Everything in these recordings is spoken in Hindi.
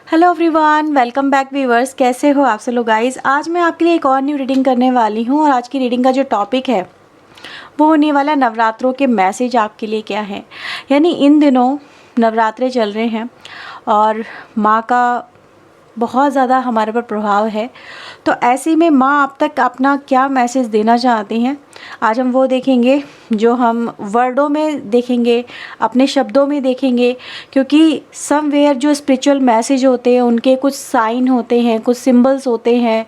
Hello everyone, welcome back viewers. कैसे हो आप सब लोग गाइस। आज मैं आपके लिए एक और न्यू रीडिंग करने वाली हूँ और आज की रीडिंग का जो टॉपिक है वो होने वाला नवरात्रों के मैसेज आपके लिए क्या है। यानी इन दिनों नवरात्रे चल रहे हैं और माँ का बहुत ज़्यादा हमारे पर प्रभाव है, तो ऐसे में माँ आप तक अपना क्या मैसेज देना चाहती हैं, आज हम वो देखेंगे। जो हम वर्डों में देखेंगे, अपने शब्दों में देखेंगे, क्योंकि समवेयर जो स्पिरिचुअल मैसेज होते हैं उनके कुछ साइन होते हैं, कुछ सिंबल्स होते हैं,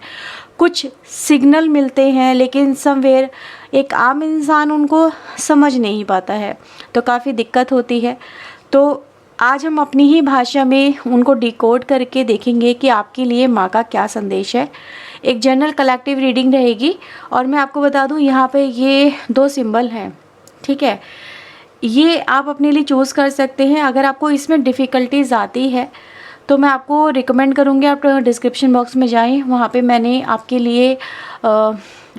कुछ सिग्नल मिलते हैं, लेकिन समवेयर एक आम इंसान उनको समझ नहीं पाता है, तो काफ़ी दिक्कत होती है। तो आज हम अपनी ही भाषा में उनको डिकोड करके देखेंगे कि आपके लिए माँ का क्या संदेश है। एक जनरल कलेक्टिव रीडिंग रहेगी और मैं आपको बता दूं यहाँ पे ये 2 सिंबल हैं, ठीक है। ये आप अपने लिए चूज़ कर सकते हैं। अगर आपको इसमें डिफ़िकल्टीज आती है तो मैं आपको रिकमेंड करूँगी आप डिस्क्रिप्शन बॉक्स में जाएं, वहाँ पे मैंने आपके लिए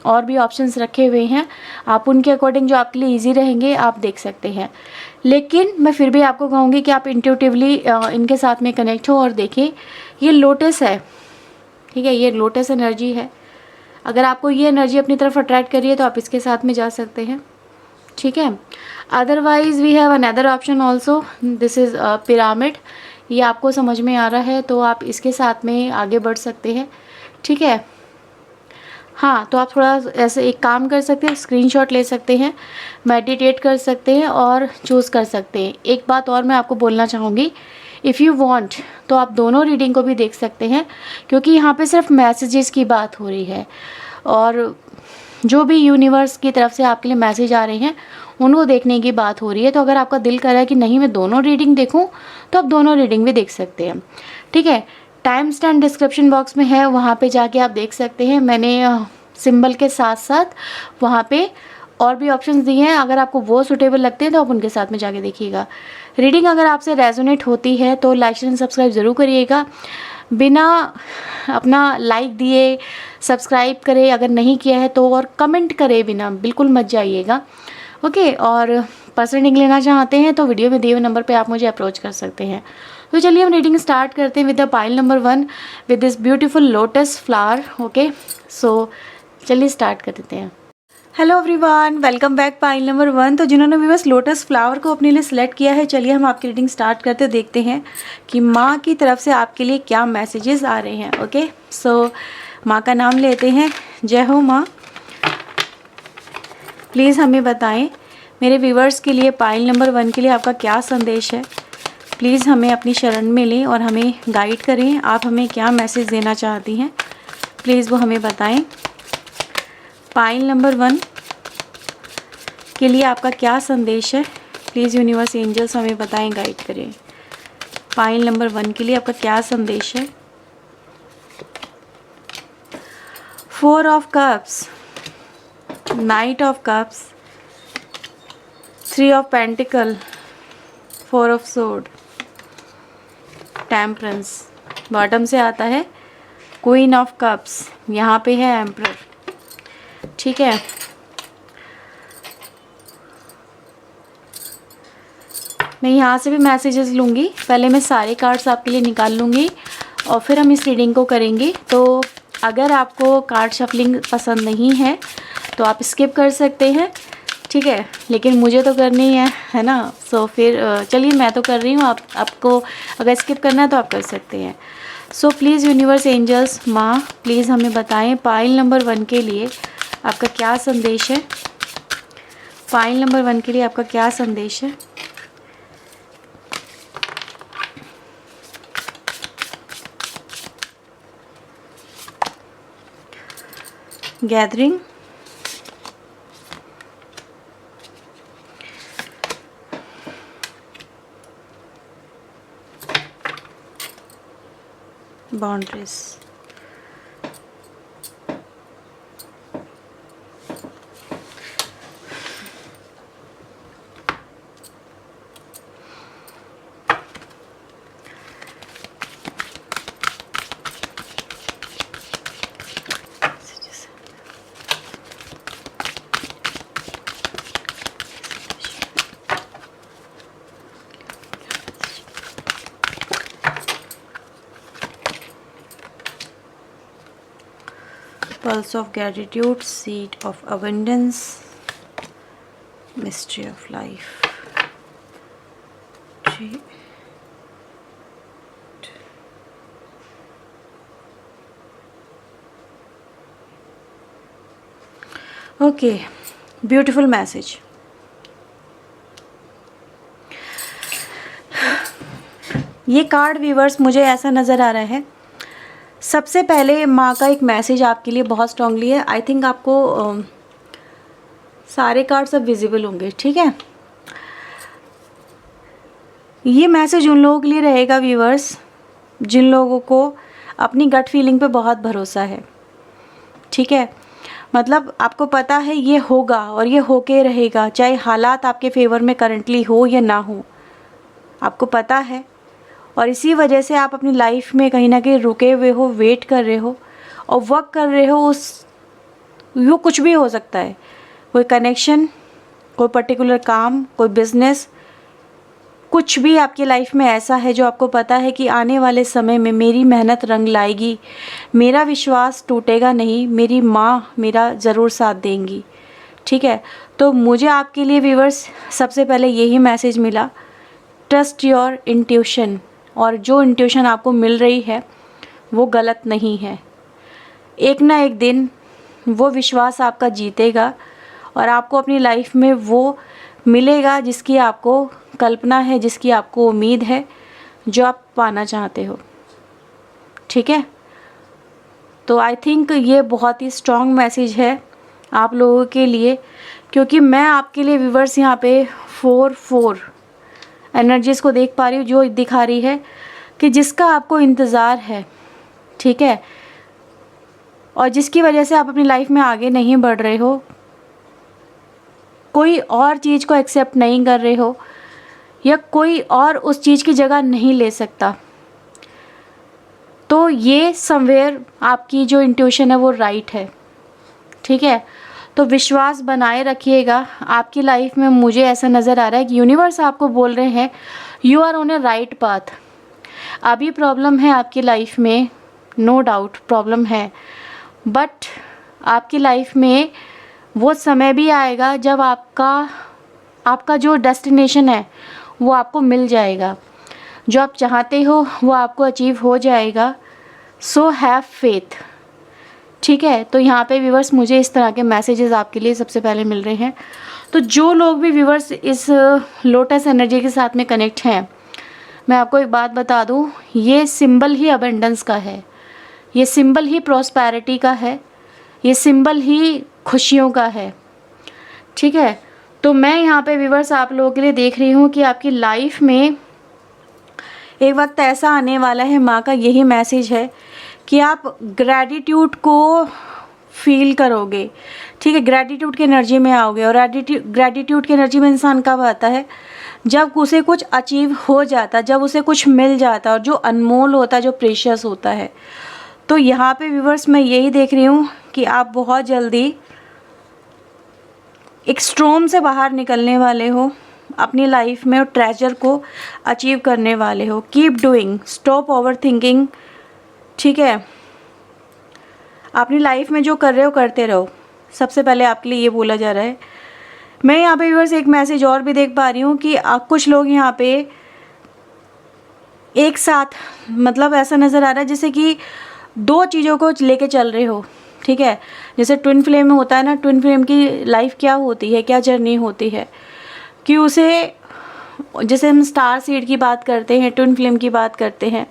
और भी ऑप्शंस रखे हुए हैं। आप उनके अकॉर्डिंग जो आपके लिए इजी रहेंगे आप देख सकते हैं। लेकिन मैं फिर भी आपको कहूँगी कि आप इंट्यूटिवली इनके साथ में कनेक्ट हो और देखें। ये लोटस है, ठीक है, ये लोटस एनर्जी है। अगर आपको ये एनर्जी अपनी तरफ अट्रैक्ट करिए तो आप इसके साथ में जा सकते हैं, ठीक है। Otherwise we have another option also, this is pyramid. ये आपको समझ में आ रहा है तो आप इसके साथ में आगे बढ़ सकते हैं, ठीक है। हाँ, तो आप थोड़ा ऐसे एक काम कर सकते हैं, स्क्रीनशॉट ले सकते हैं, मेडिटेट कर सकते हैं और चूज़ कर सकते हैं। एक बात और मैं आपको बोलना चाहूँगी, इफ़ यू वांट तो आप दोनों रीडिंग को भी देख सकते हैं, क्योंकि यहाँ पे सिर्फ मैसेजेस की बात हो रही है और जो भी यूनिवर्स की तरफ से आपके लिए मैसेज आ रहे हैं उनको देखने की बात हो रही है। तो अगर आपका दिल कर रहा है कि नहीं मैं दोनों रीडिंग देखूं तो आप दोनों रीडिंग भी देख सकते हैं, ठीक है। टाइम स्टैम्प डिस्क्रिप्शन बॉक्स में है, वहाँ पे जाके आप देख सकते हैं। मैंने सिंबल के साथ साथ वहाँ पे और भी ऑप्शंस दिए हैं, अगर आपको वो सूटेबल लगते हैं तो आप उनके साथ में जाके देखिएगा। रीडिंग अगर आपसे रेजोनेट होती है तो लाइक एंड सब्सक्राइब ज़रूर करिएगा। बिना अपना लाइक दिए सब्सक्राइब करें अगर नहीं किया है तो, और कमेंट करे बिना बिल्कुल मत जाइएगा, ओके। और पर्सनल रीडिंग लेना चाहते हैं तो वीडियो में दिए हुए नंबर पे आप मुझे अप्रोच कर सकते हैं। तो चलिए हम रीडिंग स्टार्ट करते हैं with the pile number 1 with this beautiful lotus flower, okay. So चलिए स्टार्ट कर देते हैं। Hello everyone, welcome back pile number 1। तो जिन्होंने भी बस लोटस फ्लावर को अपने लिए सिलेक्ट किया है, चलिए हम आपकी रीडिंग स्टार्ट करते देखते हैं कि माँ की तरफ से आपके लिए क्या मैसेजेस आ रहे हैं, ओके। सो माँ का नाम लेते हैं। जय हो माँ। प्लीज़ हमें बताएं मेरे व्यूवर्स के लिए पाइल नंबर 1 के लिए आपका क्या संदेश है। प्लीज़ हमें अपनी शरण में लें और हमें गाइड करें। आप हमें क्या मैसेज देना चाहती हैं, प्लीज़ वो हमें बताएं। पाइल नंबर 1 के लिए आपका क्या संदेश है, प्लीज़ यूनिवर्स एंजल्स हमें बताएं, गाइड करें। पाइल नंबर 1 के लिए आपका क्या संदेश है। 4 of cups, night of cups, 3 of pentacle, 4 of sword, temperance. Bottom से आता है क्वीन ऑफ कप्स, यहाँ पे है एम्परर, ठीक है। मैं यहाँ से भी मैसेजेस लूँगी, पहले मैं सारे कार्ड्स आपके लिए निकाल लूँगी और फिर हम इस रीडिंग को करेंगे। तो अगर आपको कार्ड शफलिंग पसंद नहीं है तो आप स्किप कर सकते हैं, ठीक है, लेकिन मुझे तो करनी है ना। सो फिर चलिए मैं तो कर रही हूँ, आपको अगर स्किप करना है तो आप कर सकते हैं। सो प्लीज़ यूनिवर्स एंजल्स माँ प्लीज़ हमें बताएं पाइल नंबर 1 के लिए आपका क्या संदेश है। पाइल नंबर 1 के लिए आपका क्या संदेश है। Gathering, boundaries, pulse of gratitude, seed of abundance, mystery of life. Okay, beautiful message. ये कार्ड व्यूवर्स मुझे ऐसा नज़र आ रहा है, सबसे पहले माँ का एक मैसेज आपके लिए बहुत स्ट्रांगली है। आई थिंक आपको सारे कार्ड सब विजिबल होंगे, ठीक है। ये मैसेज उन लोगों के लिए रहेगा व्यूवर्स जिन लोगों को अपनी गट फीलिंग पे बहुत भरोसा है, ठीक है। मतलब आपको पता है ये होगा और ये होके रहेगा, चाहे हालात आपके फेवर में करंटली हो या ना हो, आपको पता है। और इसी वजह से आप अपनी लाइफ में कहीं ना कहीं रुके हुए हो, वेट कर रहे हो और वर्क कर रहे हो। वो कुछ भी हो सकता है, कोई कनेक्शन, कोई पर्टिकुलर काम, कोई बिजनेस, कुछ भी आपकी लाइफ में ऐसा है जो आपको पता है कि आने वाले समय में मेरी मेहनत रंग लाएगी, मेरा विश्वास टूटेगा नहीं, मेरी माँ मेरा ज़रूर साथ देंगी, ठीक है। तो मुझे आपके लिए व्यूअर्स सबसे पहले यही मैसेज मिला, ट्रस्ट योर इंट्यूशन। और जो इंट्यूशन आपको मिल रही है वो गलत नहीं है। एक ना एक दिन वो विश्वास आपका जीतेगा और आपको अपनी लाइफ में वो मिलेगा जिसकी आपको कल्पना है, जिसकी आपको उम्मीद है, जो आप पाना चाहते हो, ठीक है। तो आई थिंक ये बहुत ही स्ट्रॉन्ग मैसेज है आप लोगों के लिए, क्योंकि मैं आपके लिए व्यूअर्स यहाँ पे 4 एनर्जीज़ को देख पा रही हूँ, जो दिखा रही है कि जिसका आपको इंतज़ार है, ठीक है, और जिसकी वजह से आप अपनी लाइफ में आगे नहीं बढ़ रहे हो, कोई और चीज़ को एक्सेप्ट नहीं कर रहे हो या कोई और उस चीज़ की जगह नहीं ले सकता, तो ये समवेयर आपकी जो इंट्यूशन है वो राइट है, ठीक है। तो विश्वास बनाए रखिएगा। आपकी लाइफ में मुझे ऐसा नज़र आ रहा है कि यूनिवर्स आपको बोल रहे हैं you are on a right path. अभी प्रॉब्लम है आपकी लाइफ में, नो डाउट प्रॉब्लम है, बट आपकी लाइफ में वो समय भी आएगा जब आपका जो डेस्टिनेशन है वो आपको मिल जाएगा, जो आप चाहते हो वो आपको अचीव हो जाएगा। सो हैव फेथ, ठीक है। तो यहाँ पे व्यूवर्स मुझे इस तरह के मैसेजेस आपके लिए सबसे पहले मिल रहे हैं। तो जो लोग भी व्यूवर्स इस लोटस एनर्जी के साथ में कनेक्ट हैं, मैं आपको एक बात बता दूँ, ये सिंबल ही अबंडेंस का है, ये सिंबल ही प्रॉस्पेरिटी का है, ये सिंबल ही खुशियों का है, ठीक है। तो मैं यहाँ पे व्यूवर्स आप लोगों के लिए देख रही हूँ कि आपकी लाइफ में एक वक्त ऐसा आने वाला है, माँ का यही मैसेज है कि आप ग्रैटिट्यूड को फील करोगे, ठीक है। ग्रैटिट्यूड की एनर्जी में आओगे। और ग्रैटिट्यूड की एनर्जी में इंसान कब आता है? जब उसे कुछ अचीव हो जाता, जब उसे कुछ मिल जाता, और जो अनमोल होता है, जो प्रेशियस होता है। तो यहाँ पे व्यूवर्स मैं यही देख रही हूँ कि आप बहुत जल्दी एक स्ट्रॉम से बाहर निकलने वाले हो अपनी लाइफ में और ट्रेजर को अचीव करने वाले हो। Keep doing, stop over thinking, ठीक है। अपनी लाइफ में जो कर रहे हो करते रहो, सबसे पहले आपके लिए ये बोला जा रहा है। मैं यहाँ पे व्यूअर्स एक मैसेज और भी देख पा रही हूँ कि कुछ लोग यहाँ पे एक साथ, मतलब ऐसा नज़र आ रहा है जैसे कि दो चीज़ों को लेके चल रहे हो, ठीक है। जैसे ट्विन फ्लेम में होता है ना, ट्विन फ्लेम की लाइफ क्या होती है, क्या जर्नी होती है कि उसे, जैसे हम स्टार सीड की बात करते हैं, ट्विन फ्लेम की बात करते हैं,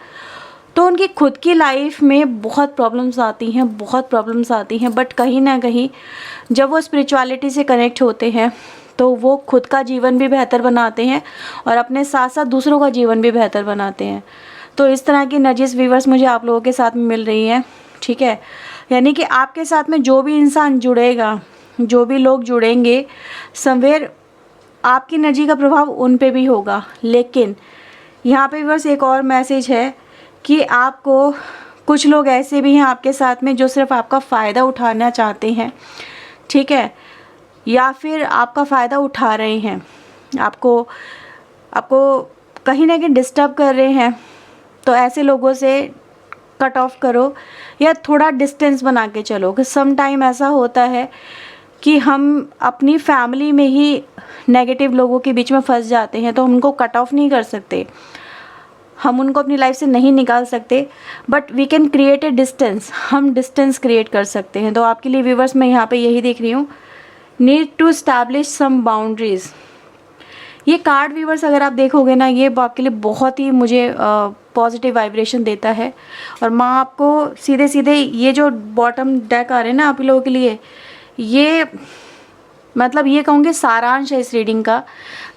तो उनकी खुद की लाइफ में बहुत प्रॉब्लम्स आती हैं, बहुत प्रॉब्लम्स आती हैं, बट कहीं ना कहीं जब वो स्पिरिचुअलिटी से कनेक्ट होते हैं तो वो खुद का जीवन भी बेहतर बनाते हैं और अपने साथ साथ दूसरों का जीवन भी बेहतर बनाते हैं। तो इस तरह की एनर्जीज व्यूअर्स मुझे आप लोगों के साथ में मिल रही हैं, ठीक है। यानी कि आपके साथ में जो भी इंसान जुड़ेगा, जो भी लोग जुड़ेंगे, समवेयर आपकी एनर्जी का प्रभाव उन पे भी होगा। लेकिन यहाँ पे व्यूअर्स एक और मैसेज है कि आपको, कुछ लोग ऐसे भी हैं आपके साथ में जो सिर्फ आपका फ़ायदा उठाना चाहते हैं, ठीक है, या फिर आपका फ़ायदा उठा रहे हैं, आपको कहीं ना कहीं डिस्टर्ब कर रहे हैं। तो ऐसे लोगों से कट ऑफ करो या थोड़ा डिस्टेंस बना के चलो। कि सम टाइम ऐसा होता है कि हम अपनी फैमिली में ही नेगेटिव लोगों के बीच में फंस जाते हैं, तो हम उनको कट ऑफ नहीं कर सकते, हम उनको अपनी लाइफ से नहीं निकाल सकते, but we can create a distance, हम डिस्टेंस क्रिएट कर सकते हैं। तो आपके लिए व्यूवर्स मैं यहाँ पे यही देख रही हूँ, need to establish some boundaries. ये कार्ड व्यूवर्स अगर आप देखोगे ना, ये आपके लिए बहुत ही मुझे पॉजिटिव वाइब्रेशन देता है। और माँ आपको सीधे सीधे ये जो बॉटम डेक आ रहे हैं ना आप लोगों के लिए, ये मतलब ये कहूँगी सारांश है इस रीडिंग का,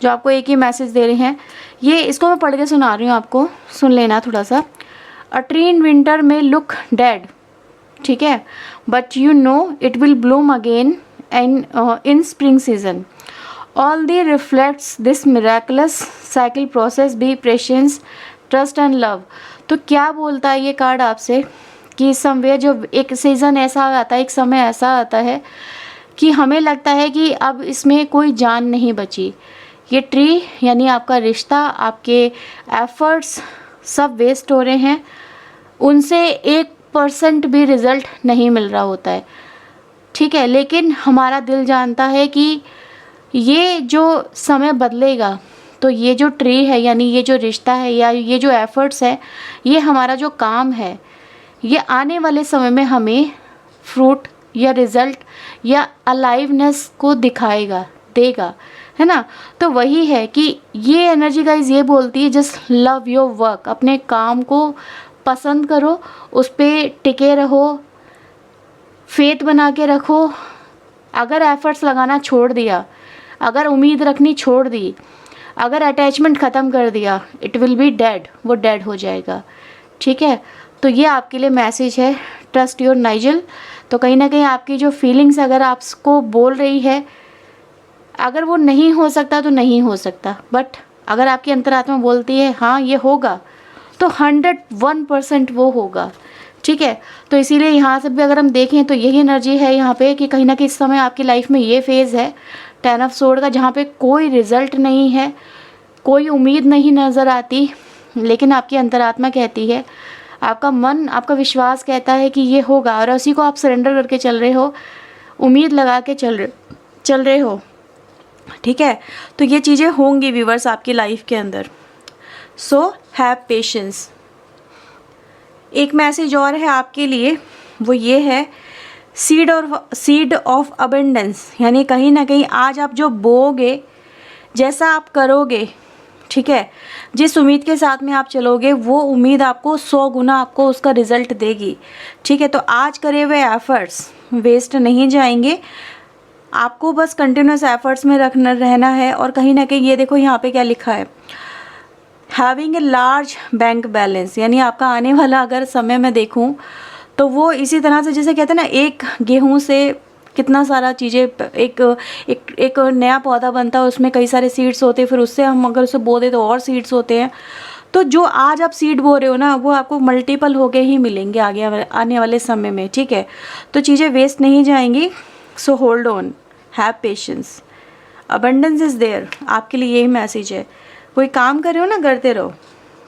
जो आपको एक ही मैसेज दे रहे हैं। ये इसको मैं पढ़ के सुना रही हूँ, आपको सुन लेना थोड़ा सा। अ ट्री इन विंटर में लुक डेड, ठीक है, but you know it will Bloom again in spring season. All the reflects this miraculous cycle process, B patience, trust and love. तो क्या बोलता है ये कार्ड आपसे कि समवेयर जो एक सीज़न ऐसा आता है, एक समय ऐसा आता है कि हमें लगता है कि अब इसमें कोई जान नहीं बची। ये ट्री यानी आपका रिश्ता, आपके एफर्ट्स सब वेस्ट हो रहे हैं, उनसे 1% भी रिज़ल्ट नहीं मिल रहा होता है, ठीक है। लेकिन हमारा दिल जानता है कि ये जो समय बदलेगा, तो ये जो ट्री है यानी ये जो रिश्ता है या ये जो एफर्ट्स है, ये हमारा जो काम है, ये आने वाले समय में हमें फ्रूट या रिज़ल्ट या अलाइवनेस को दिखाएगा, देगा, है ना। तो वही है कि ये एनर्जी गाइस ये बोलती है जस्ट लव योर वर्क, अपने काम को पसंद करो, उस पर टिके रहो, फेथ बना के रखो। अगर एफर्ट्स लगाना छोड़ दिया, अगर उम्मीद रखनी छोड़ दी, अगर अटैचमेंट ख़त्म कर दिया, इट विल बी डेड, वो डेड हो जाएगा, ठीक है। तो ये आपके लिए मैसेज है, ट्रस्ट योर नाइजल। तो कहीं ना कहीं आपकी जो फीलिंग्स अगर आपको बोल रही है, अगर वो नहीं हो सकता तो नहीं हो सकता, बट अगर आपकी अंतरात्मा बोलती है हाँ ये होगा, तो 101% वो होगा, ठीक है। तो इसीलिए यहाँ से भी अगर हम देखें तो यही एनर्जी है यहाँ पे कि कहीं ना कहीं इस समय आपकी लाइफ में ये फेज़ है 10 ऑफ सोर्ड का, जहाँ पे कोई रिज़ल्ट नहीं है, कोई उम्मीद नहीं नज़र आती, लेकिन आपकी अंतरात्मा कहती है, आपका मन, आपका विश्वास कहता है कि ये होगा, और उसी को आप सरेंडर करके चल रहे हो, उम्मीद लगा के चल रहे हो, ठीक है। तो ये चीज़ें होंगी व्यूवर्स आपकी लाइफ के अंदर। So have patience. एक मैसेज और है आपके लिए, वो ये है सीड ऑफ अबेंडेंस, यानी कहीं ना कहीं आज आप जो बोओगे, जैसा आप करोगे, ठीक है, जिस उम्मीद के साथ में आप चलोगे, वो उम्मीद आपको 100 गुना आपको उसका रिज़ल्ट देगी, ठीक है। तो आज करे हुए एफ़र्ट्स वेस्ट नहीं जाएंगे, आपको बस कंटिन्यूस एफ़र्ट्स में रहना है। और कहीं ना कहीं ये देखो यहाँ पे क्या लिखा है, having a large bank balance, यानी आपका आने वाला अगर समय मैं देखूँ तो वो इसी तरह से जैसे कहते हैं ना, एक गेहूँ से कितना सारा चीज़ें, एक नया पौधा बनता है, उसमें कई सारे सीड्स होते हैं, फिर उससे हम अगर उसे बो दे तो और सीड्स होते हैं। तो जो आज आप सीड बो रहे हो ना, वो आपको मल्टीपल होके ही मिलेंगे आगे आने वाले समय में, ठीक है। तो चीज़ें वेस्ट नहीं जाएंगी। So hold on, have patience, abundance is there. आपके लिए यही मैसेज है, कोई काम कर रहे हो ना, करते रहो,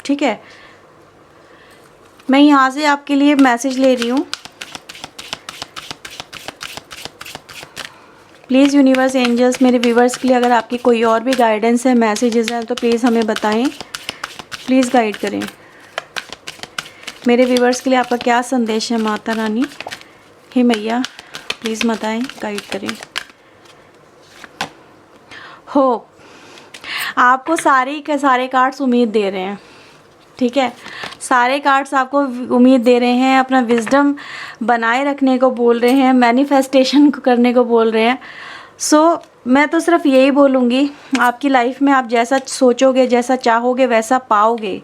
ठीक है। मैं यहाँ से आपके लिए मैसेज ले रही हूँ। प्लीज़ यूनिवर्स, एंजल्स, मेरे व्यूवर्स के लिए अगर आपकी कोई और भी गाइडेंस है, मैसेजेस हैं, तो प्लीज़ हमें बताएं, प्लीज़ गाइड करें। मेरे व्यूवर्स के लिए आपका क्या संदेश है माता रानी, हे मैया प्लीज़ बताएं, गाइड करें। होप, आपको सारे के सारे कार्ड्स उम्मीद दे रहे हैं, ठीक है। सारे कार्ड्स आपको उम्मीद दे रहे हैं, अपना विजडम बनाए रखने को बोल रहे हैं, मैनिफेस्टेशन करने को बोल रहे हैं। सो मैं तो सिर्फ यही बोलूँगी, आपकी लाइफ में आप जैसा सोचोगे, जैसा चाहोगे, वैसा पाओगे,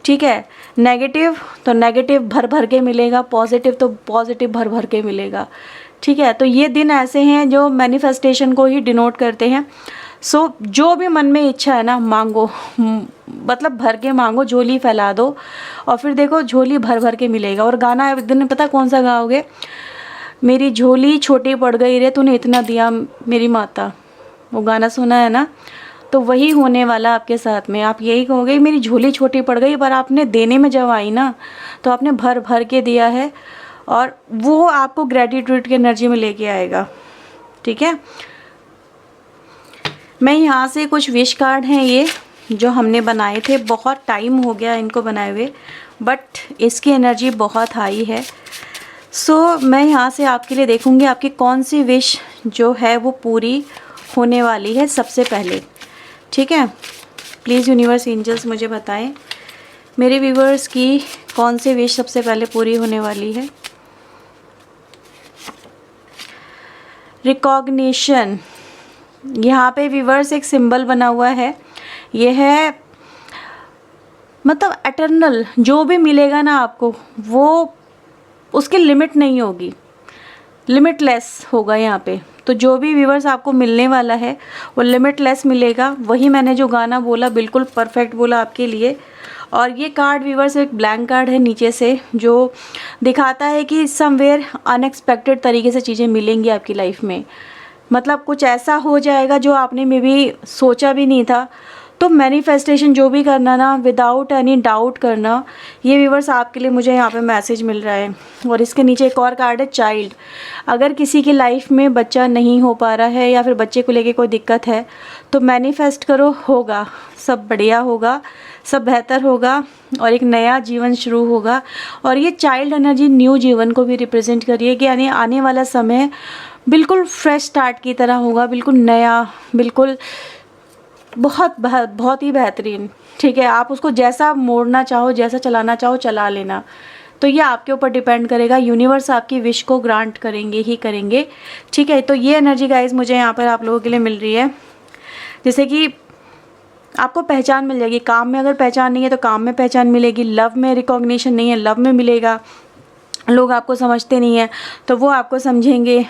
ठीक है। नेगेटिव तो नेगेटिव भर भर के मिलेगा, पॉजिटिव तो पॉजिटिव भर भर के मिलेगा, ठीक है। तो ये दिन ऐसे हैं जो मैनिफेस्टेशन को ही डिनोट करते हैं। सो जो भी मन में इच्छा है ना, मांगो, मतलब भर के मांगो, झोली फैला दो, और फिर देखो झोली भर भर के मिलेगा। और गाना एक दिन पता कौन सा गाओगे, मेरी झोली छोटी पड़ गई रे, तूने इतना दिया मेरी माता, वो गाना सुना है ना। तो वही होने वाला आपके साथ में। आप यही कहोगे मेरी झोली छोटी पड़ गई, पर आपने देने में जब आई ना तो आपने भर भर के दिया है, और वो आपको ग्रेटिट्यूड की एनर्जी में लेके आएगा। ठीक है, मैं यहाँ से कुछ विश कार्ड हैं ये जो हमने बनाए थे, बहुत टाइम हो गया इनको बनाए हुए, बट इसकी एनर्जी बहुत हाई है। सो मैं यहाँ से आपके लिए देखूँगी आपकी कौन सी विश जो है वो पूरी होने वाली है सबसे पहले। ठीक है, प्लीज़ यूनिवर्स एंजल्स मुझे बताएं मेरे व्यूवर्स की कौन सी विश सबसे पहले पूरी होने वाली है। रिकॉग्निशन, यहाँ पे व्यूवर्स एक सिंबल बना हुआ है, ये है मतलब एटर्नल, जो भी मिलेगा ना आपको वो उसकी लिमिट नहीं होगी, लिमिटलेस होगा यहाँ पे। तो जो भी व्यूवर्स आपको मिलने वाला है वो लिमिटलेस मिलेगा। वही मैंने जो गाना बोला बिल्कुल परफेक्ट बोला आपके लिए। और ये कार्ड व्यूवर्स एक ब्लैंक कार्ड है नीचे से, जो दिखाता है कि समवेयर अनएक्सपेक्टेड तरीके से चीज़ें मिलेंगी आपकी लाइफ में। मतलब कुछ ऐसा हो जाएगा जो आपने मे भी सोचा भी नहीं था। तो मैनिफेस्टेशन जो भी करना ना, विदाउट एनी डाउट करना, ये व्यूवर्स आपके लिए मुझे यहाँ पे मैसेज मिल रहा है। और इसके नीचे एक और कार्ड है चाइल्ड। अगर किसी की लाइफ में बच्चा नहीं हो पा रहा है या फिर बच्चे को लेके कोई दिक्कत है तो मैनिफेस्ट करो, होगा, सब बढ़िया होगा, सब बेहतर होगा और एक नया जीवन शुरू होगा। और ये चाइल्ड एनर्जी न्यू जीवन को भी रिप्रेजेंट करिए कि यानी आने वाला समय बिल्कुल फ्रेश स्टार्ट की तरह होगा, बिल्कुल नया, बिल्कुल बहुत ही बेहतरीन। ठीक है, आप उसको जैसा मोड़ना चाहो, जैसा चलाना चाहो चला लेना। तो ये आपके ऊपर डिपेंड करेगा, यूनिवर्स आपकी विश को ग्रांट करेंगे ही करेंगे। ठीक है, तो ये एनर्जी गाइज मुझे यहाँ पर आप लोगों के लिए मिल रही है। जैसे कि आपको पहचान मिल जाएगी, काम में अगर पहचान नहीं है तो काम में पहचान मिलेगी, लव में रिकॉग्निशन नहीं है लव में मिलेगा, लोग आपको समझते नहीं है तो वो आपको समझेंगे।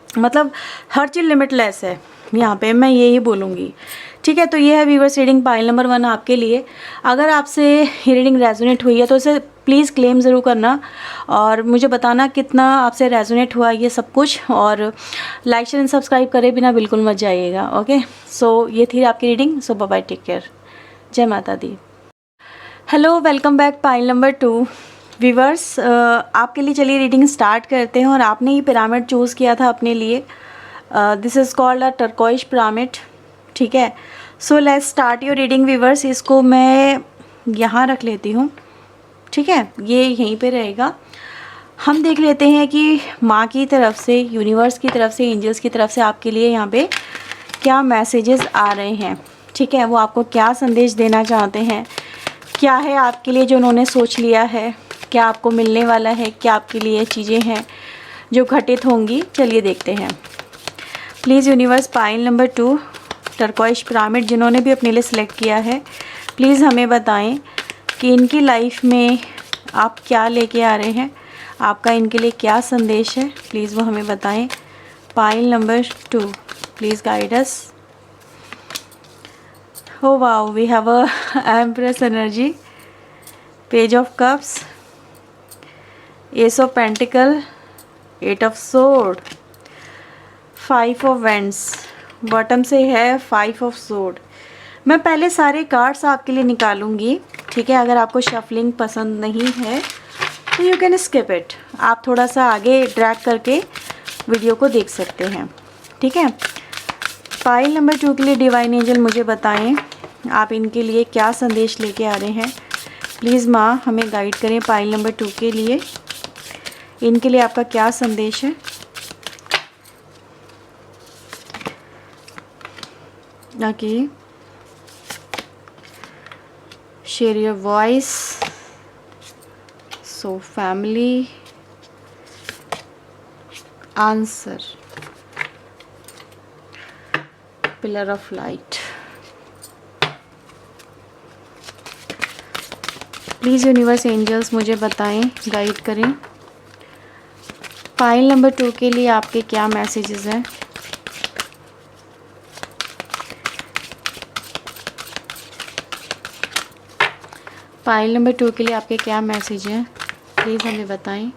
मतलब हर चीज़ लिमिटलेस है यहाँ पे, मैं यही बोलूँगी। ठीक है, तो ये है व्यूवर्स रीडिंग पाइल नंबर 1 आपके लिए। अगर आपसे ये रीडिंग रेजोनेट हुई है तो इसे प्लीज़ क्लेम ज़रूर करना और मुझे बताना कितना आपसे रेजोनेट हुआ ये सब कुछ। और लाइक शेयर एंड सब्सक्राइब करे बिना बिल्कुल मत जाइएगा। ओके, सो ये थी आपकी reading. So bye bye, take care, जय माता दी। Hello, welcome back pile number 2 viewers. आपके लिए चलिए रीडिंग स्टार्ट करते हैं। और आपने ये पिरामिड चूज़ किया था अपने लिए, this is called a turquoise pyramid. ठीक है, so let's start your reading viewers. इसको मैं यहाँ रख लेती हूँ। ठीक है, ये यहीं पे रहेगा। हम देख लेते हैं कि माँ की तरफ से, यूनिवर्स की तरफ से, एंजल्स की तरफ से आपके लिए यहाँ पे क्या मैसेजेस आ रहे हैं। ठीक है, वो आपको क्या संदेश देना चाहते हैं, क्या है आपके लिए जो उन्होंने सोच लिया है, क्या आपको मिलने वाला है, क्या आपके लिए चीज़ें हैं जो घटित होंगी। चलिए देखते हैं। Please universe pile number 2 turquoise pyramid जिन्होंने भी अपने लिए सिलेक्ट किया है, प्लीज़ हमें बताएं कि इनकी लाइफ में आप क्या लेके आ रहे हैं, आपका इनके लिए क्या संदेश है। प्लीज़ वो हमें बताएं। Pile number 2 please guide us. Oh wow, we have a Empress energy, Page of Cups, Ace of Pentacle, 8 of Sword, 5 of Wands, bottom से है 5 of Sword। मैं पहले सारे कार्ड्स आपके लिए निकालूंगी। ठीक है, अगर आपको शफलिंग पसंद नहीं है तो यू कैन स्किप इट, आप थोड़ा सा आगे ड्रैग करके वीडियो को देख सकते हैं। ठीक है, पाइल नंबर 2 के लिए डिवाइन एंजल मुझे बताएं आप इनके लिए क्या संदेश लेके आ रहे हैं। प्लीज़ माँ हमें गाइड करें पाइल नंबर 2 के लिए, इनके लिए आपका क्या संदेश है। Okay, share your voice. So family, answer, pillar of light. Please universe angels मुझे बताएं, गाइड करें पाइल नंबर 2 के लिए आपके क्या मैसेजेस हैं। पाइल नंबर 2 के लिए आपके क्या मैसेज हैं, प्लीज़ हमें बताएं।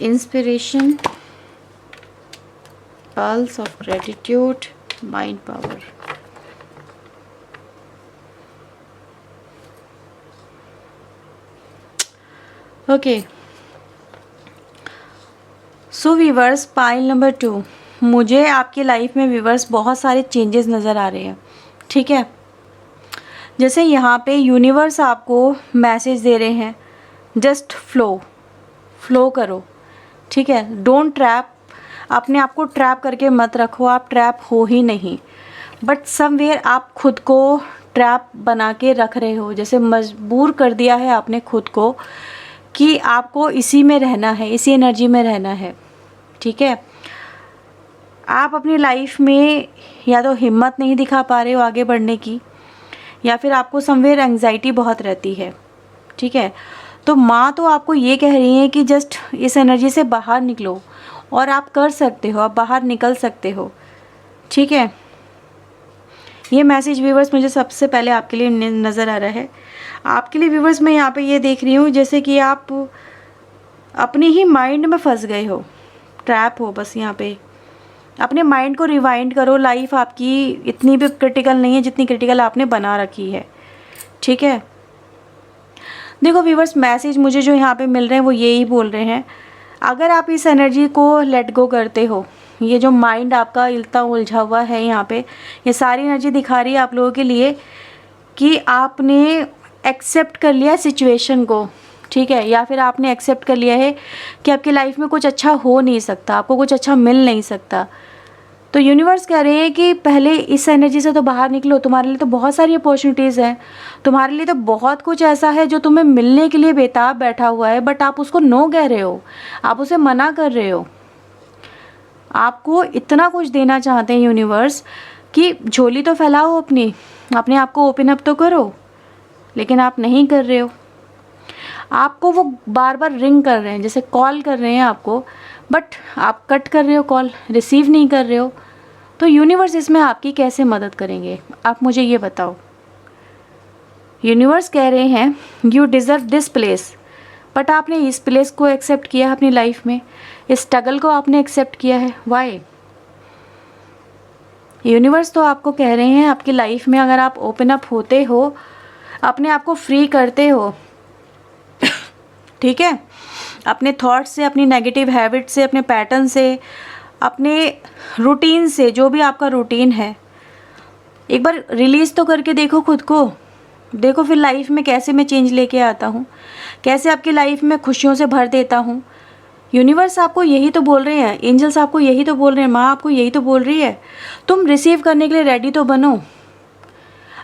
Inspiration, pulse of gratitude, mind power. Okay, so viewers, pile number 2, मुझे आपकी लाइफ में व्यूअर्स बहुत सारे चेंजेस नज़र आ रहे हैं। ठीक है, जैसे यहाँ पे यूनिवर्स आपको मैसेज दे रहे हैं, जस्ट फ्लो करो। ठीक है, डोंट ट्रैप, अपने आप को ट्रैप करके मत रखो, आप ट्रैप हो ही नहीं, बट समवेयर आप खुद को ट्रैप बना के रख रहे हो। जैसे मजबूर कर दिया है आपने खुद को कि आपको इसी में रहना है, इसी एनर्जी में रहना है। ठीक है, आप अपनी लाइफ में या तो हिम्मत नहीं दिखा पा रहे हो आगे बढ़ने की, या फिर आपको समवेयर एंग्जाइटी बहुत रहती है। ठीक है, तो माँ तो आपको ये कह रही है कि जस्ट इस एनर्जी से बाहर निकलो, और आप कर सकते हो, आप बाहर निकल सकते हो। ठीक है, ये मैसेज व्यूवर्स मुझे सबसे पहले आपके लिए नज़र आ रहा है। आपके लिए व्यूवर्स मैं यहाँ पे ये देख रही हूँ जैसे कि आप अपने ही माइंड में फंस गए हो, ट्रैप हो बस यहाँ पे। अपने माइंड को रिवाइंड करो, लाइफ आपकी इतनी भी क्रिटिकल नहीं है जितनी क्रिटिकल आपने बना रखी है। ठीक है, देखो व्यूवर्स, मैसेज मुझे जो यहाँ पे मिल रहे हैं वो यही बोल रहे हैं, अगर आप इस एनर्जी को लेट गो करते हो, ये जो माइंड आपका इल्ता उलझा हुआ है यहाँ पे, ये सारी एनर्जी दिखा रही है आप लोगों के लिए कि आपने एक्सेप्ट कर लिया सिचुएशन को। ठीक है, या फिर आपने एक्सेप्ट कर लिया है कि आपकी लाइफ में कुछ अच्छा हो नहीं सकता, आपको कुछ अच्छा मिल नहीं सकता। तो यूनिवर्स कह रहे हैं कि पहले इस एनर्जी से तो बाहर निकलो, तुम्हारे लिए तो बहुत सारी अपॉर्चुनिटीज़ हैं, तुम्हारे लिए तो बहुत कुछ ऐसा है जो तुम्हें मिलने के लिए बेताब बैठा हुआ है, बट आप उसको नो कह रहे हो, आप उसे मना कर रहे हो। आपको इतना कुछ देना चाहते हैं यूनिवर्स कि झोली तो फैलाओ अपनी, अपने आप को ओपन अप तो करो, लेकिन आप नहीं कर रहे हो। आपको वो बार बार रिंग कर रहे हैं, जैसे कॉल कर रहे हैं आपको, बट आप कट कर रहे हो, कॉल रिसीव नहीं कर रहे हो। तो यूनिवर्स इसमें आपकी कैसे मदद करेंगे, आप मुझे ये बताओ। यूनिवर्स कह रहे हैं you deserve this place, but आपने इस प्लेस को एक्सेप्ट किया है अपनी लाइफ में, इस स्ट्रगल को आपने एक्सेप्ट किया है, वाई? यूनिवर्स तो आपको कह रहे हैं आपकी लाइफ में अगर आप ओपन अप होते हो, अपने आप को फ्री करते हो, ठीक है, अपने थॉट्स से, अपनी नेगेटिव हैबिट से, अपने पैटर्न से, अपने रूटीन से, जो भी आपका रूटीन है, एक बार रिलीज़ तो करके देखो खुद को। देखो फिर लाइफ में कैसे मैं चेंज लेके आता हूँ, कैसे आपकी लाइफ में खुशियों से भर देता हूँ। यूनिवर्स आपको यही तो बोल रहे हैं, एंजल्स आपको यही तो बोल रहे हैं, माँ आपको यही तो बोल रही है, तुम रिसीव करने के लिए रेडी तो बनो।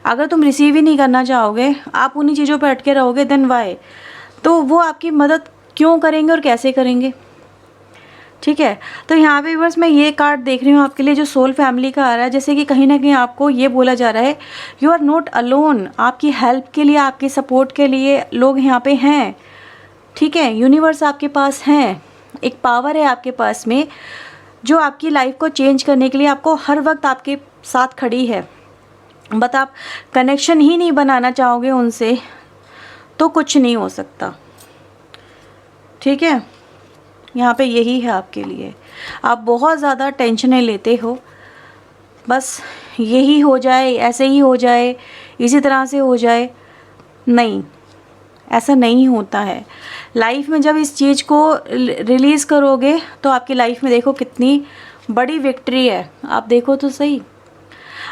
अगर तुम रिसीव ही नहीं करना चाहोगे, आप उन्हीं चीज़ों पर अटके रहोगे, देन वाई? तो वो आपकी मदद क्यों करेंगे और कैसे करेंगे? ठीक है, तो यहाँ पे बस मैं ये कार्ड देख रही हूँ आपके लिए जो सोल फैमिली का आ रहा है, जैसे कि कहीं ना कहीं आपको ये बोला जा रहा है यू आर नॉट अलोन, आपकी हेल्प के लिए, आपके सपोर्ट के लिए लोग यहाँ पे हैं। ठीक है, यूनिवर्स आपके पास हैं, एक पावर है आपके पास में जो आपकी लाइफ को चेंज करने के लिए आपको हर वक्त आपके साथ खड़ी है। बट आप कनेक्शन ही नहीं बनाना चाहोगे उनसे तो कुछ नहीं हो सकता। ठीक है, यहाँ पे यही है आपके लिए। आप बहुत ज़्यादा टेंशनें लेते हो, बस यही हो जाए, ऐसे ही हो जाए, इसी तरह से हो जाए। नहीं, ऐसा नहीं होता है। लाइफ में जब इस चीज़ को रिलीज़ करोगे तो आपकी लाइफ में देखो कितनी बड़ी विक्ट्री है। आप देखो तो सही,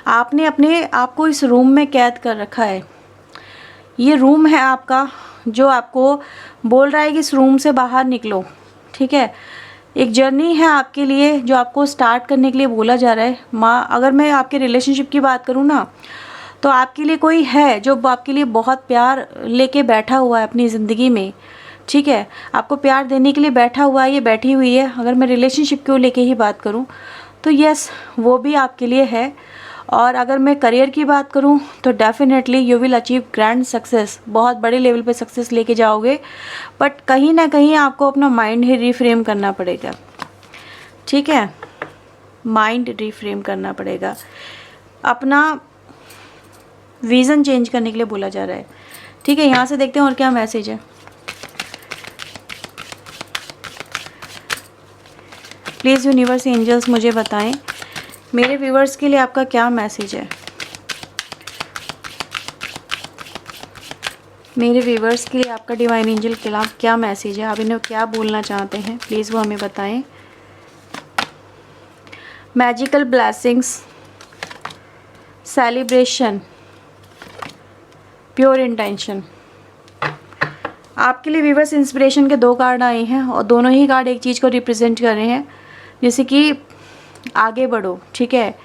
आपने अपने आप को इस रूम में कैद कर रखा है। ये रूम है आपका जो आपको बोल रहा है कि इस रूम से बाहर निकलो। ठीक है, एक जर्नी है आपके लिए जो आपको स्टार्ट करने के लिए बोला जा रहा है। माँ, अगर मैं आपके रिलेशनशिप की बात करूँ ना, तो आपके लिए कोई है जो आपके लिए बहुत प्यार लेके बैठा हुआ है अपनी ज़िंदगी में। ठीक है, आपको प्यार देने के लिए बैठा हुआ है, ये बैठी हुई है। अगर मैं रिलेशनशिप को लेके ही बात करूँ तो यस, वो भी आपके लिए है। और अगर मैं करियर की बात करूं तो definitely you will achieve grand success, बहुत बड़े लेवल पे सक्सेस लेके जाओगे। बट कहीं ना कहीं आपको अपना माइंड ही रिफ्रेम करना पड़ेगा। ठीक है, माइंड रिफ्रेम करना पड़ेगा, अपना विज़न चेंज करने के लिए बोला जा रहा है। ठीक है, यहाँ से देखते हैं और क्या मैसेज है। प्लीज़ यूनिवर्स एंजल्स मुझे बताएं मेरे व्यूवर्स के लिए आपका क्या मैसेज है। मेरे व्यूवर्स के लिए आपका डिवाइन एंजल के खिलाफ क्या मैसेज है, आप इन्हें क्या बोलना चाहते हैं, प्लीज़ वो हमें बताएं। Magical blessings, celebration, pure intention. आपके लिए व्यूवर्स इंस्पिरेशन के 2 कार्ड आए हैं और दोनों ही कार्ड एक चीज़ को रिप्रेजेंट कर रहे हैं, जैसे कि आगे बढ़ो, ठीक है,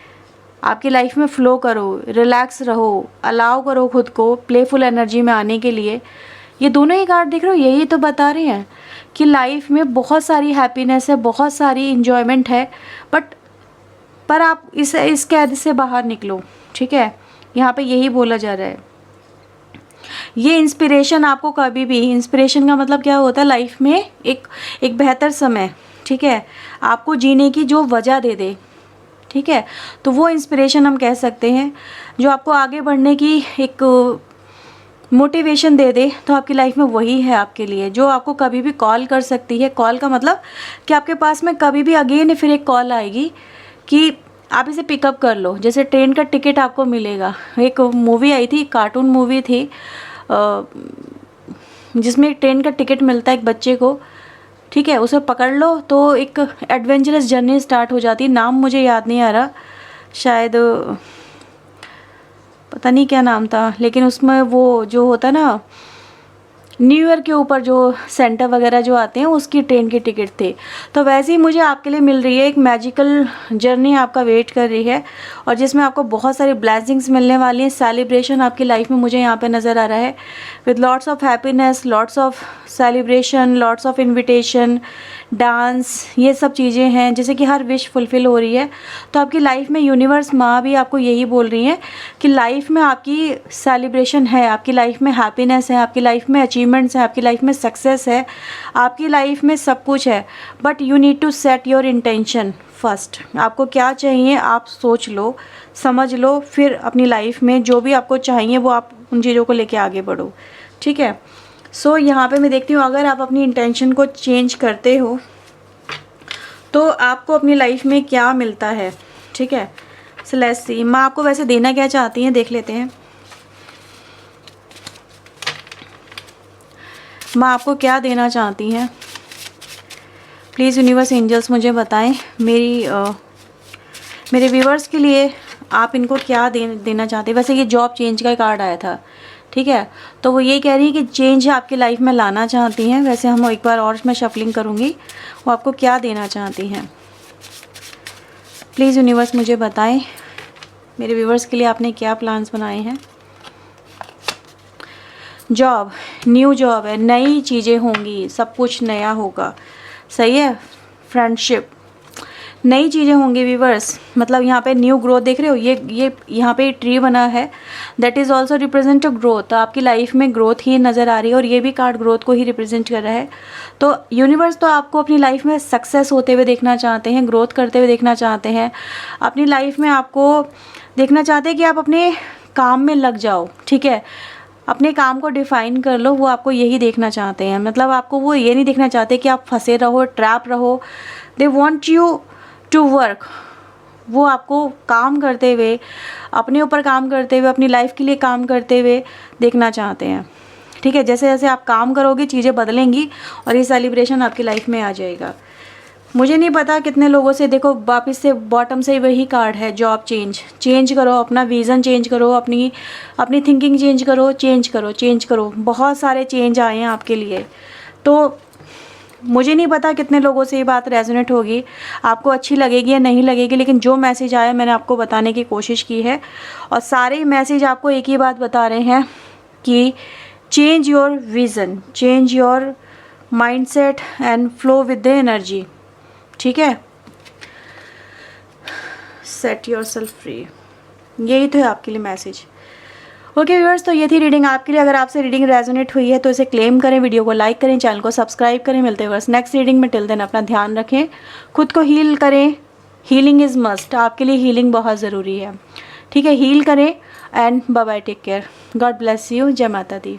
आपकी लाइफ में फ़्लो करो, रिलैक्स रहो, अलाउ करो खुद को प्लेफुल एनर्जी में आने के लिए। ये दोनों ही कार्ड देख रहे हो, यही तो बता रहे हैं कि लाइफ में बहुत सारी हैप्पीनेस है, बहुत सारी इन्जॉयमेंट है, पर आप इस कैद से बाहर निकलो, ठीक है, यहाँ पे यही बोला जा रहा है। ये इंस्पिरेशन आपको कभी भी, इंस्पिरेशन का मतलब क्या होता है, लाइफ में एक बेहतर समय, ठीक है, आपको जीने की जो वजह दे दे, ठीक है, तो वो इंस्पिरेशन हम कह सकते हैं, जो आपको आगे बढ़ने की एक मोटिवेशन दे दे, तो आपकी लाइफ में वही है आपके लिए, जो आपको कभी भी कॉल कर सकती है। कॉल का मतलब कि आपके पास में कभी भी अगेन फिर एक कॉल आएगी कि आप इसे पिकअप कर लो, जैसे ट्रेन का टिकट आपको मिलेगा। एक मूवी आई थी, कार्टून मूवी थी, जिसमें एक ट्रेन का टिकट मिलता है एक बच्चे को, ठीक है, उसे पकड़ लो तो एक एडवेंचरस जर्नी स्टार्ट हो जाती है। नाम मुझे याद नहीं आ रहा, शायद पता नहीं क्या नाम था, लेकिन उसमें वो जो होता ना न्यू ईयर के ऊपर जो सेंटा वगैरह जो आते हैं, उसकी ट्रेन की टिकट थे। तो वैसे ही मुझे आपके लिए मिल रही है, एक मैजिकल जर्नी आपका वेट कर रही है और जिसमें आपको बहुत सारी ब्लेसिंग्स मिलने वाली हैं। सेलिब्रेशन आपकी लाइफ में मुझे यहाँ पे नज़र आ रहा है, with lots of happiness, lots of celebration, lots of invitation, dance, ये सब चीज़ें हैं, जैसे कि हर विश फुलफ़िल हो रही है। तो आपकी लाइफ में यूनिवर्स माँ भी आपको यही बोल रही हैं कि लाइफ में आपकी सेलिब्रेशन है, आपकी लाइफ में हैप्पीनेस है, आपकी लाइफ में अचीवमेंट्स है, आपकी लाइफ में सक्सेस है, आपकी लाइफ में सब कुछ है, but you need to set your intention first. आपको क्या चाहिए आप सोच लो, समझ लो, फिर अपनी लाइफ में जो भी आपको चाहिए वो आप उन चीज़ों को लेके आगे बढ़ो, ठीक है। सो यहाँ पे मैं देखती हूँ, अगर आप अपनी इंटेंशन को चेंज करते हो तो आपको अपनी लाइफ में क्या मिलता है, ठीक है। सो लेट्स सी, माँ आपको वैसे देना क्या चाहती हैं, देख लेते हैं माँ आपको क्या देना चाहती हैं। प्लीज़ यूनिवर्स एंजल्स मुझे बताएं मेरे व्यूवर्स के लिए आप इनको क्या देना चाहते हैं। वैसे ये जॉब चेंज का कार्ड आया था, ठीक है, तो वो ये कह रही है कि चेंज आपकी लाइफ में लाना चाहती हैं। वैसे हम एक बार और मैं शफलिंग करूँगी, वो आपको क्या देना चाहती हैं। प्लीज़ यूनिवर्स मुझे बताएं मेरे व्यूवर्स के लिए आपने क्या प्लान्स बनाए हैं। जॉब, न्यू जॉब है, नई चीज़ें होंगी, सब कुछ नया होगा, सही है। फ्रेंडशिप, नई चीज़ें होंगी व्यूवर्स, मतलब यहाँ पे न्यू ग्रोथ देख रहे हो, ये यहाँ पे ट्री बना है, that is also represent growth. तो आपकी लाइफ में ग्रोथ ही नज़र आ रही है और ये भी कार्ड ग्रोथ को ही रिप्रेजेंट कर रहा है। तो यूनिवर्स तो आपको अपनी लाइफ में सक्सेस होते हुए देखना चाहते हैं, ग्रोथ करते हुए देखना चाहते हैं, अपनी लाइफ में आपको देखना चाहते हैं कि आप अपने काम में लग जाओ, ठीक है, अपने काम को डिफ़ाइन कर लो, वो आपको यही देखना चाहते हैं। मतलब आपको वो ये नहीं देखना चाहते कि आप फंसे रहो, ट्रैप रहो, they want you to work. वो आपको काम करते हुए, अपने ऊपर काम करते हुए, अपनी लाइफ के लिए काम करते हुए देखना चाहते हैं, ठीक है। जैसे जैसे आप काम करोगे चीज़ें बदलेंगी और ये सेलिब्रेशन आपकी लाइफ में आ जाएगा। मुझे नहीं पता कितने लोगों से, देखो वापस से बॉटम से वही कार्ड है, जॉब चेंज करो, अपना विज़न चेंज करो, अपनी थिंकिंग चेंज करो। बहुत सारे चेंज आए हैं आपके लिए। तो मुझे नहीं पता कितने लोगों से ये बात रेजोनेट होगी, आपको अच्छी लगेगी या नहीं लगेगी, लेकिन जो मैसेज आया मैंने आपको बताने की कोशिश की है और सारे मैसेज आपको एक ही बात बता रहे हैं कि change your vision, change your mindset and flow with the energy, ठीक है। सेट योर सेल्फ फ्री, यही तो है आपके लिए मैसेज। ओके व्यूअर्स, तो ये थी रीडिंग आपके लिए। अगर आपसे रीडिंग रेजोनेट हुई है तो इसे क्लेम करें, वीडियो को लाइक करें, चैनल को सब्सक्राइब करें। मिलते हैं व्यूअर्स नेक्स्ट रीडिंग में। टिल देन अपना ध्यान रखें, खुद को हील करें। हीलिंग इज़ मस्ट, आपके लिए हीलिंग बहुत ज़रूरी है, ठीक है। हील करें and bye bye, take care, God bless you, जय माता दी।